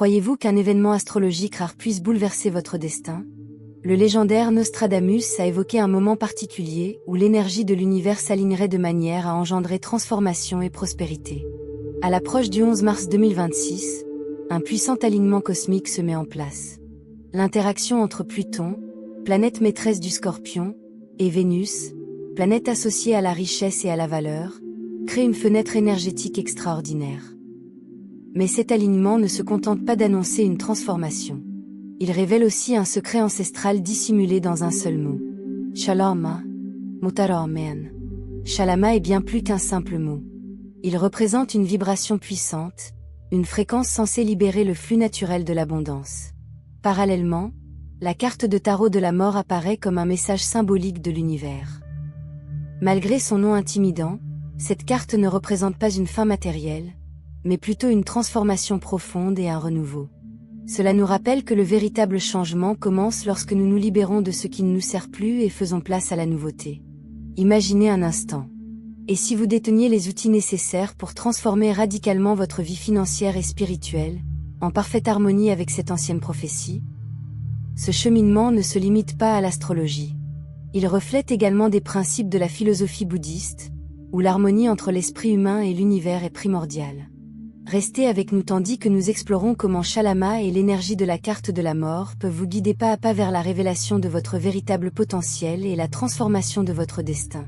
Croyez-vous qu'un événement astrologique rare puisse bouleverser votre destin? Le légendaire Nostradamus a évoqué un moment particulier où l'énergie de l'univers s'alignerait de manière à engendrer transformation et prospérité. À l'approche du 11 mars 2026, un puissant alignement cosmique se met en place. L'interaction entre Pluton, planète maîtresse du Scorpion, et Vénus, planète associée à la richesse et à la valeur, crée une fenêtre énergétique extraordinaire. Mais cet alignement ne se contente pas d'annoncer une transformation. Il révèle aussi un secret ancestral dissimulé dans un seul mot. Shalama, Mutaramen. Shalama est bien plus qu'un simple mot. Il représente une vibration puissante, une fréquence censée libérer le flux naturel de l'abondance. Parallèlement, la carte de tarot de la mort apparaît comme un message symbolique de l'univers. Malgré son nom intimidant, cette carte ne représente pas une fin matérielle, mais plutôt une transformation profonde et un renouveau. Cela nous rappelle que le véritable changement commence lorsque nous nous libérons de ce qui ne nous sert plus et faisons place à la nouveauté. Imaginez un instant. Et si vous déteniez les outils nécessaires pour transformer radicalement votre vie financière et spirituelle, en parfaite harmonie avec cette ancienne prophétie? Ce cheminement ne se limite pas à l'astrologie. Il reflète également des principes de la philosophie bouddhiste, où l'harmonie entre l'esprit humain et l'univers est primordiale. Restez avec nous tandis que nous explorons comment Shalama et l'énergie de la carte de la mort peuvent vous guider pas à pas vers la révélation de votre véritable potentiel et la transformation de votre destin.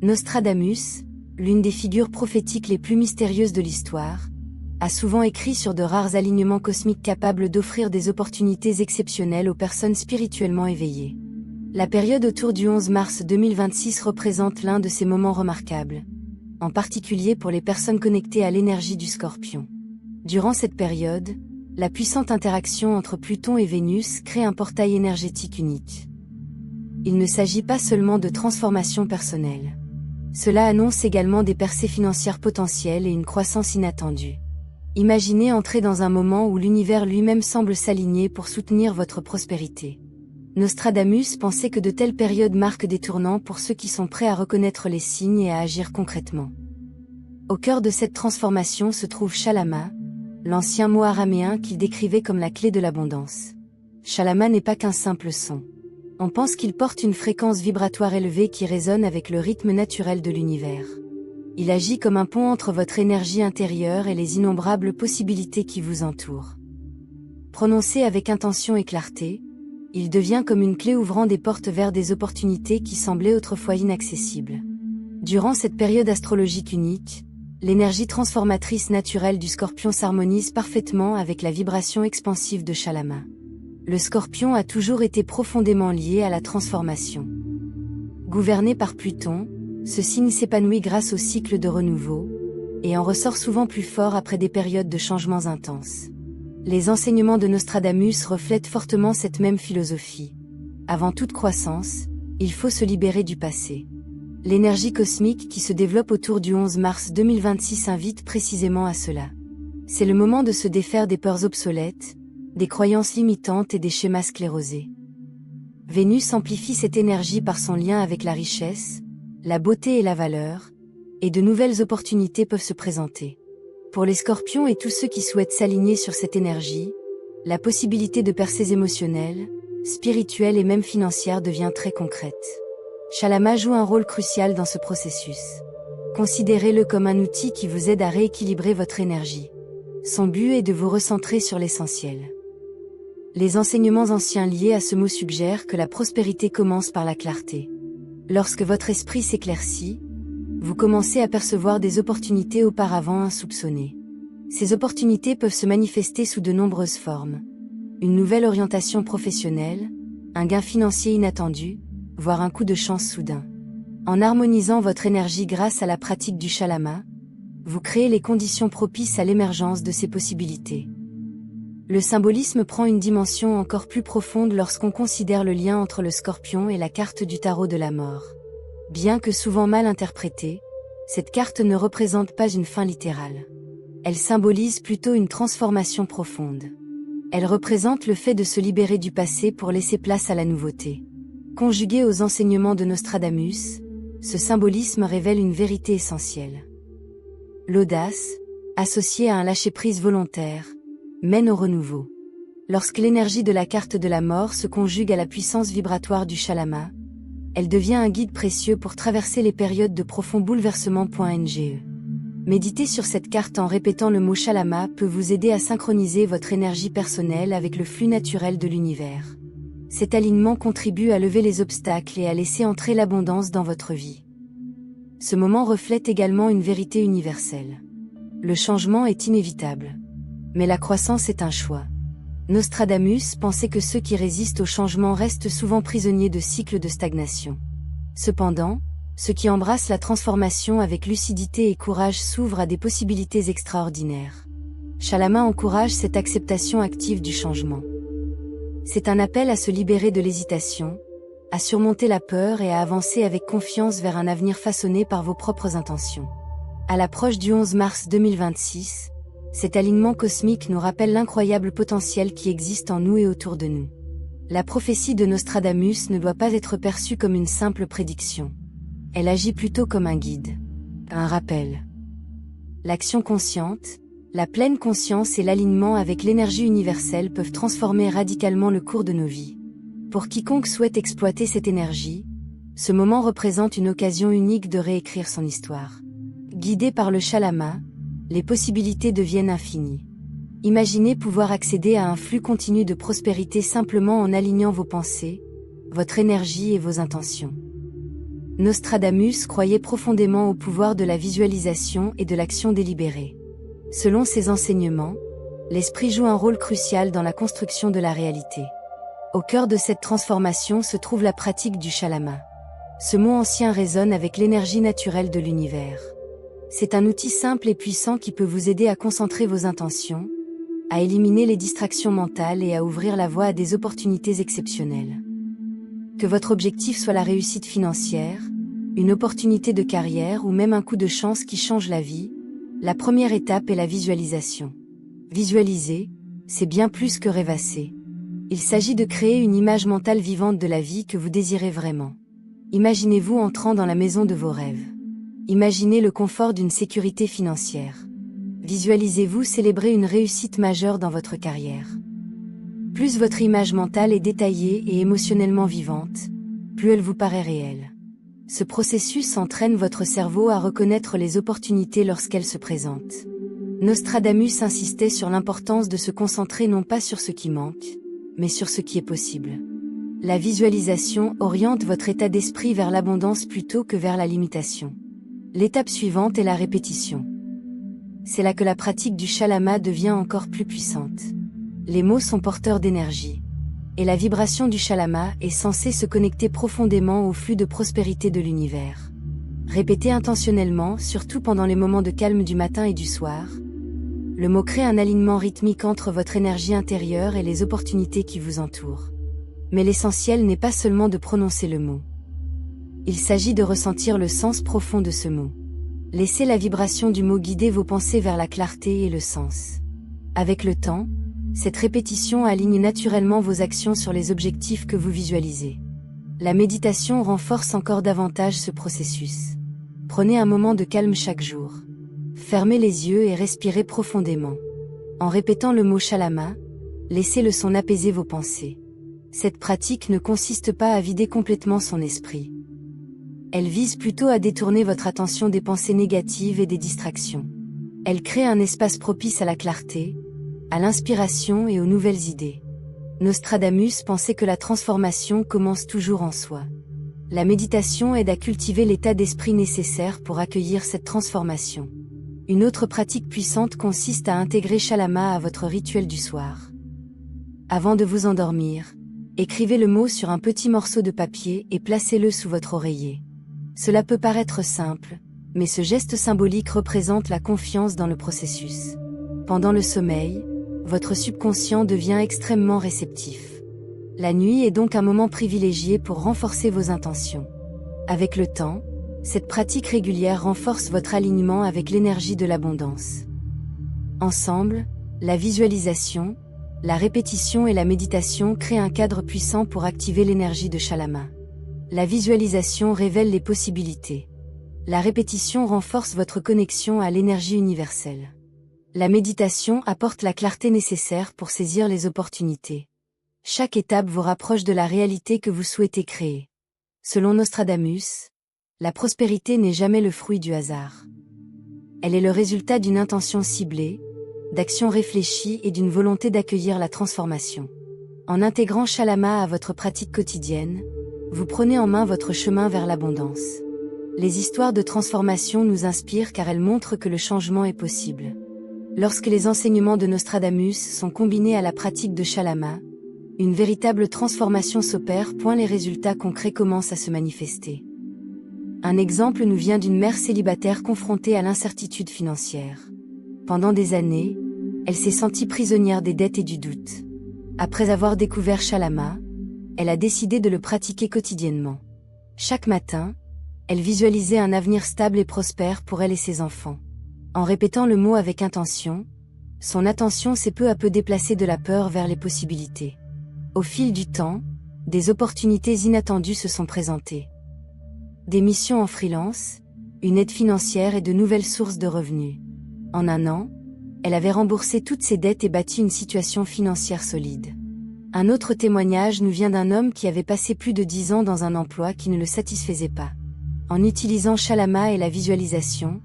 Nostradamus, l'une des figures prophétiques les plus mystérieuses de l'histoire, a souvent écrit sur de rares alignements cosmiques capables d'offrir des opportunités exceptionnelles aux personnes spirituellement éveillées. La période autour du 11 mars 2026 représente l'un de ces moments remarquables, en particulier pour les personnes connectées à l'énergie du Scorpion. Durant cette période, la puissante interaction entre Pluton et Vénus crée un portail énergétique unique. Il ne s'agit pas seulement de transformation personnelle. Cela annonce également des percées financières potentielles et une croissance inattendue. Imaginez entrer dans un moment où l'univers lui-même semble s'aligner pour soutenir votre prospérité. Nostradamus pensait que de telles périodes marquent des tournants pour ceux qui sont prêts à reconnaître les signes et à agir concrètement. Au cœur de cette transformation se trouve Shalama, l'ancien mot araméen qu'il décrivait comme la clé de l'abondance. Shalama n'est pas qu'un simple son. On pense qu'il porte une fréquence vibratoire élevée qui résonne avec le rythme naturel de l'univers. Il agit comme un pont entre votre énergie intérieure et les innombrables possibilités qui vous entourent. Prononcé avec intention et clarté, il devient comme une clé ouvrant des portes vers des opportunités qui semblaient autrefois inaccessibles. Durant cette période astrologique unique, l'énergie transformatrice naturelle du Scorpion s'harmonise parfaitement avec la vibration expansive de Shalama. Le Scorpion a toujours été profondément lié à la transformation. Gouverné par Pluton, ce signe s'épanouit grâce au cycle de renouveau, et en ressort souvent plus fort après des périodes de changements intenses. Les enseignements de Nostradamus reflètent fortement cette même philosophie. Avant toute croissance, il faut se libérer du passé. L'énergie cosmique qui se développe autour du 11 mars 2026 invite précisément à cela. C'est le moment de se défaire des peurs obsolètes, des croyances limitantes et des schémas sclérosés. Vénus amplifie cette énergie par son lien avec la richesse, la beauté et la valeur, et de nouvelles opportunités peuvent se présenter. Pour les Scorpions et tous ceux qui souhaitent s'aligner sur cette énergie, la possibilité de percées émotionnelles, spirituelles et même financières devient très concrète. Shalama joue un rôle crucial dans ce processus. Considérez-le comme un outil qui vous aide à rééquilibrer votre énergie. Son but est de vous recentrer sur l'essentiel. Les enseignements anciens liés à ce mot suggèrent que la prospérité commence par la clarté. Lorsque votre esprit s'éclaircit, vous commencez à percevoir des opportunités auparavant insoupçonnées. Ces opportunités peuvent se manifester sous de nombreuses formes. Une nouvelle orientation professionnelle, un gain financier inattendu, voire un coup de chance soudain. En harmonisant votre énergie grâce à la pratique du Shalama, vous créez les conditions propices à l'émergence de ces possibilités. Le symbolisme prend une dimension encore plus profonde lorsqu'on considère le lien entre le Scorpion et la carte du tarot de la mort. Bien que souvent mal interprétée, cette carte ne représente pas une fin littérale. Elle symbolise plutôt une transformation profonde. Elle représente le fait de se libérer du passé pour laisser place à la nouveauté. Conjugué aux enseignements de Nostradamus, ce symbolisme révèle une vérité essentielle. L'audace, associée à un lâcher-prise volontaire, mène au renouveau. Lorsque l'énergie de la carte de la mort se conjugue à la puissance vibratoire du Shalama, elle devient un guide précieux pour traverser les périodes de profond bouleversement. Nge. Méditer sur cette carte en répétant le mot Shalama peut vous aider à synchroniser votre énergie personnelle avec le flux naturel de l'univers. Cet alignement contribue à lever les obstacles et à laisser entrer l'abondance dans votre vie. Ce moment reflète également une vérité universelle. Le changement est inévitable. Mais la croissance est un choix. Nostradamus pensait que ceux qui résistent au changement restent souvent prisonniers de cycles de stagnation. Cependant, ceux qui embrassent la transformation avec lucidité et courage s'ouvrent à des possibilités extraordinaires. Shalama encourage cette acceptation active du changement. C'est un appel à se libérer de l'hésitation, à surmonter la peur et à avancer avec confiance vers un avenir façonné par vos propres intentions. À l'approche du 11 mars 2026, cet alignement cosmique nous rappelle l'incroyable potentiel qui existe en nous et autour de nous. La prophétie de Nostradamus ne doit pas être perçue comme une simple prédiction. Elle agit plutôt comme un guide, un rappel. L'action consciente, la pleine conscience et l'alignement avec l'énergie universelle peuvent transformer radicalement le cours de nos vies. Pour quiconque souhaite exploiter cette énergie, ce moment représente une occasion unique de réécrire son histoire. Guidé par le Shalama, les possibilités deviennent infinies. Imaginez pouvoir accéder à un flux continu de prospérité simplement en alignant vos pensées, votre énergie et vos intentions. Nostradamus croyait profondément au pouvoir de la visualisation et de l'action délibérée. Selon ses enseignements, l'esprit joue un rôle crucial dans la construction de la réalité. Au cœur de cette transformation se trouve la pratique du Shalama. Ce mot ancien résonne avec l'énergie naturelle de l'univers. C'est un outil simple et puissant qui peut vous aider à concentrer vos intentions, à éliminer les distractions mentales et à ouvrir la voie à des opportunités exceptionnelles. Que votre objectif soit la réussite financière, une opportunité de carrière ou même un coup de chance qui change la vie, la première étape est la visualisation. Visualiser, c'est bien plus que rêvasser. Il s'agit de créer une image mentale vivante de la vie que vous désirez vraiment. Imaginez-vous entrant dans la maison de vos rêves. Imaginez le confort d'une sécurité financière. Visualisez-vous célébrer une réussite majeure dans votre carrière. Plus votre image mentale est détaillée et émotionnellement vivante, plus elle vous paraît réelle. Ce processus entraîne votre cerveau à reconnaître les opportunités lorsqu'elles se présentent. Nostradamus insistait sur l'importance de se concentrer non pas sur ce qui manque, mais sur ce qui est possible. La visualisation oriente votre état d'esprit vers l'abondance plutôt que vers la limitation. L'étape suivante est la répétition. C'est là que la pratique du Shalama devient encore plus puissante. Les mots sont porteurs d'énergie. Et la vibration du Shalama est censée se connecter profondément au flux de prospérité de l'univers. Répétez intentionnellement, surtout pendant les moments de calme du matin et du soir. Le mot crée un alignement rythmique entre votre énergie intérieure et les opportunités qui vous entourent. Mais l'essentiel n'est pas seulement de prononcer le mot. Il s'agit de ressentir le sens profond de ce mot. Laissez la vibration du mot guider vos pensées vers la clarté et le sens. Avec le temps, cette répétition aligne naturellement vos actions sur les objectifs que vous visualisez. La méditation renforce encore davantage ce processus. Prenez un moment de calme chaque jour. Fermez les yeux et respirez profondément. En répétant le mot Shalama, laissez le son apaiser vos pensées. Cette pratique ne consiste pas à vider complètement son esprit. Elle vise plutôt à détourner votre attention des pensées négatives et des distractions. Elle crée un espace propice à la clarté, à l'inspiration et aux nouvelles idées. Nostradamus pensait que la transformation commence toujours en soi. La méditation aide à cultiver l'état d'esprit nécessaire pour accueillir cette transformation. Une autre pratique puissante consiste à intégrer Shalama à votre rituel du soir. Avant de vous endormir, écrivez le mot sur un petit morceau de papier et placez-le sous votre oreiller. Cela peut paraître simple, mais ce geste symbolique représente la confiance dans le processus. Pendant le sommeil, votre subconscient devient extrêmement réceptif. La nuit est donc un moment privilégié pour renforcer vos intentions. Avec le temps, cette pratique régulière renforce votre alignement avec l'énergie de l'abondance. Ensemble, la visualisation, la répétition et la méditation créent un cadre puissant pour activer l'énergie de Shalama. La visualisation révèle les possibilités. La répétition renforce votre connexion à l'énergie universelle. La méditation apporte la clarté nécessaire pour saisir les opportunités. Chaque étape vous rapproche de la réalité que vous souhaitez créer. Selon Nostradamus, la prospérité n'est jamais le fruit du hasard. Elle est le résultat d'une intention ciblée, d'actions réfléchies et d'une volonté d'accueillir la transformation. En intégrant Shalama à votre pratique quotidienne, vous prenez en main votre chemin vers l'abondance. Les histoires de transformation nous inspirent car elles montrent que le changement est possible. Lorsque les enseignements de Nostradamus sont combinés à la pratique de Shalama, une véritable transformation s'opère. Les résultats concrets commencent à se manifester. Un exemple nous vient d'une mère célibataire confrontée à l'incertitude financière. Pendant des années, elle s'est sentie prisonnière des dettes et du doute. Après avoir découvert Shalama, elle a décidé de le pratiquer quotidiennement. Chaque matin, elle visualisait un avenir stable et prospère pour elle et ses enfants. En répétant le mot avec intention, son attention s'est peu à peu déplacée de la peur vers les possibilités. Au fil du temps, des opportunités inattendues se sont présentées. Des missions en freelance, une aide financière et de nouvelles sources de revenus. En un an, elle avait remboursé toutes ses dettes et bâti une situation financière solide. Un autre témoignage nous vient d'un homme qui avait passé plus de 10 ans dans un emploi qui ne le satisfaisait pas. En utilisant Shalama et la visualisation,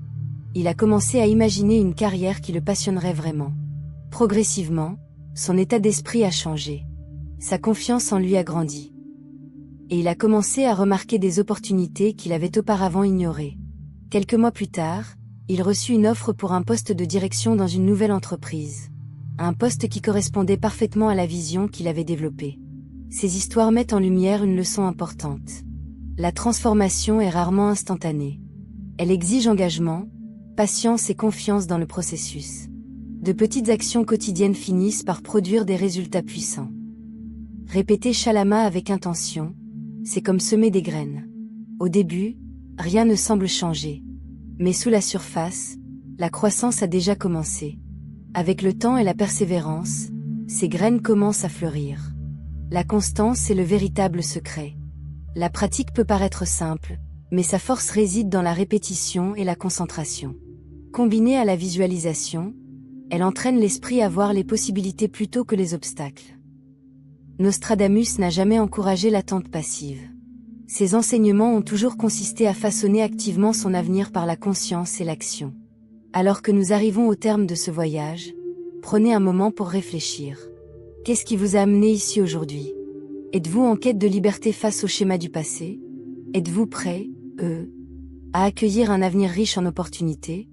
il a commencé à imaginer une carrière qui le passionnerait vraiment. Progressivement, son état d'esprit a changé. Sa confiance en lui a grandi. Et il a commencé à remarquer des opportunités qu'il avait auparavant ignorées. Quelques mois plus tard, il reçut une offre pour un poste de direction dans une nouvelle entreprise. Un poste qui correspondait parfaitement à la vision qu'il avait développée. Ces histoires mettent en lumière une leçon importante. La transformation est rarement instantanée. Elle exige engagement, patience et confiance dans le processus. De petites actions quotidiennes finissent par produire des résultats puissants. Répéter Shalama avec intention, c'est comme semer des graines. Au début, rien ne semble changer. Mais sous la surface, la croissance a déjà commencé. Avec le temps et la persévérance, ces graines commencent à fleurir. La constance est le véritable secret. La pratique peut paraître simple, mais sa force réside dans la répétition et la concentration. Combinée à la visualisation, elle entraîne l'esprit à voir les possibilités plutôt que les obstacles. Nostradamus n'a jamais encouragé l'attente passive. Ses enseignements ont toujours consisté à façonner activement son avenir par la conscience et l'action. Alors que nous arrivons au terme de ce voyage, prenez un moment pour réfléchir. Qu'est-ce qui vous a amené ici aujourd'hui? Êtes-vous en quête de liberté face au schéma du passé? Êtes-vous prêt, à accueillir un avenir riche en opportunités?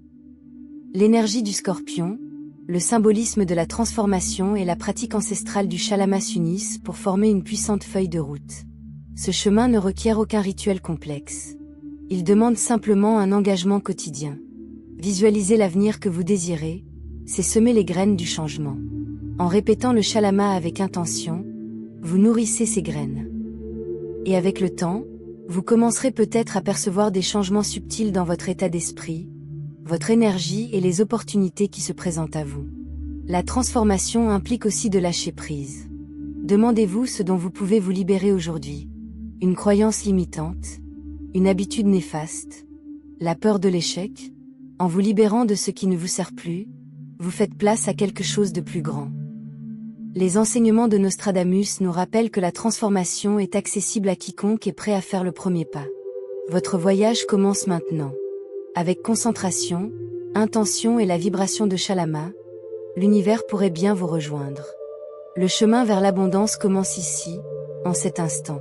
L'énergie du Scorpion, le symbolisme de la transformation et la pratique ancestrale du Shalama s'unissent pour former une puissante feuille de route. Ce chemin ne requiert aucun rituel complexe. Il demande simplement un engagement quotidien. Visualiser l'avenir que vous désirez, c'est semer les graines du changement. En répétant le Shalama avec intention, vous nourrissez ces graines. Et avec le temps, vous commencerez peut-être à percevoir des changements subtils dans votre état d'esprit, votre énergie et les opportunités qui se présentent à vous. La transformation implique aussi de lâcher prise. Demandez-vous ce dont vous pouvez vous libérer aujourd'hui. Une croyance limitante, une habitude néfaste, la peur de l'échec. En vous libérant de ce qui ne vous sert plus, vous faites place à quelque chose de plus grand. Les enseignements de Nostradamus nous rappellent que la transformation est accessible à quiconque est prêt à faire le premier pas. Votre voyage commence maintenant. Avec concentration, intention et la vibration de Shalama, l'univers pourrait bien vous rejoindre. Le chemin vers l'abondance commence ici, en cet instant.